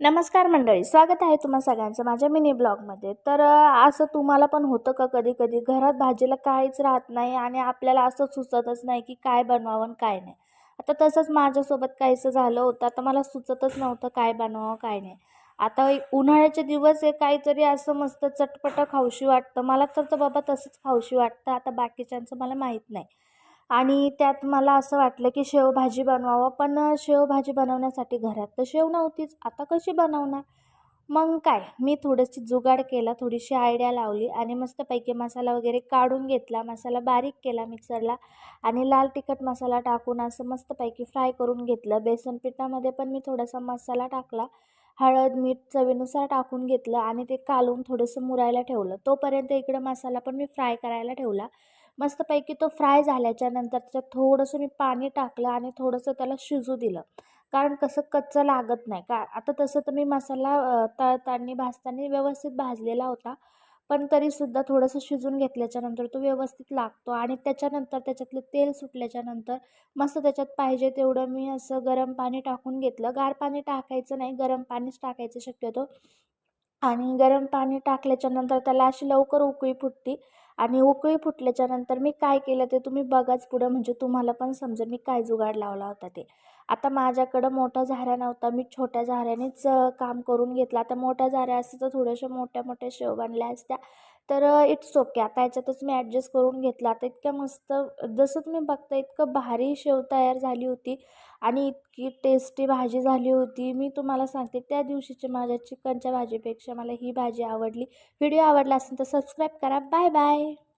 नमस्कार मंडळी, स्वागत आहे तुम्हा सगळ्यांचं माझ्या मिनी ब्लॉगमध्ये. तर असं तुम्हाला पण होतं का कधी-कधी घरात भाजीला काहीच राहत नाही आणि आपल्याला असं सुचतच नाही की काय बनवावं आणि काय नाही. आता तसंच माझ्यासोबत काहीसं झालं होतं. आता मला सुचतच नव्हतं काय बनवावं काय नाही. आता उन्हाळ्याचे दिवस आहे, काहीतरी असं मस्त चटपटं खाऊशी वाटतं. मला तर बाबा तसंच खाऊशी वाटतं. आता बाकीच्यांचं मला माहीत नाही. आणि त्यात मला असं वाटलं की शेवभाजी बनवावं, पण शेवभाजी बनवण्यासाठी घरात तर शेव नव्हतीच. आता कशी बनवणार? मग काय, मी थोडीशी जुगाड केला, थोडीशी आयडिया लावली आणि मस्तपैकी मसाला वगैरे काढून घेतला. मसाला बारीक केला मिक्सरला आणि लाल तिखट मसाला टाकून असं मस्तपैकी फ्राय करून घेतलं. बेसन पिठामध्ये पण मी थोडासा मसाला टाकला. हळद, मीठ चवीनुसार टाकून घेतलं आणि ते कालवून थोडंसं मुरायला ठेवलं. तोपर्यंत इकडं मसाला पण मी फ्राय करायला ठेवला. मस्तपैकी तो फ्राय झाल्याच्या नंतर त्याच्यात थोडंसं मी पाणी टाकलं आणि थोडंसं त्याला शिजू दिलं. कारण कसं कच्चं लागत नाही का. आता तसं तर मी मसाला तळताना, भाजताना व्यवस्थित भाजलेला होता. पण तरीसुद्धा थोडंसं शिजून घेतल्याच्यानंतर तो व्यवस्थित लागतो आणि त्याच्यानंतर त्याच्यातलं तेल सुटल्याच्यानंतर मस्त त्याच्यात पाहिजे तेवढं मी असं गरम पाणी टाकून घेतलं. गार पाणी टाकायचं नाही, गरम पाणीच टाकायचं शक्यतो. आणि गरम पाणी टाकल्याच्यानंतर त्याला अशी लवकर उकळी फुटते आणि उकळी फुटल्याच्यानंतर मी काय केलं ते तुम्ही बघाच पुढं, म्हणजे तुम्हाला पण समजेल मी काय जुगाड लावला होता ते. आता माझ्याकडं मोठा झाऱ्या नव्हता, मी छोट्या झाऱ्यानेच काम करून घेतलं. आता मोठ्या झाऱ्या असत्या तर थोड्याशा मोठ्या-मोठ्या शेव बनल्या असत्या. तर इट्स ओके. आता याच्यातच मी ॲडजस्ट करून घेतलं. आता इतक्या मस्त, जसं तुम्ही बघता इतकं भारी शेव तयार झाली होती आणि इतकी टेस्टी भाजी झाली होती. मी तुम्हाला सांगते त्या दिवशीची माझ्या चिकनच्या भाजीपेक्षा मला ही भाजी आवडली. व्हिडिओ आवडला असेल तर सबस्क्राईब करा. Bye bye.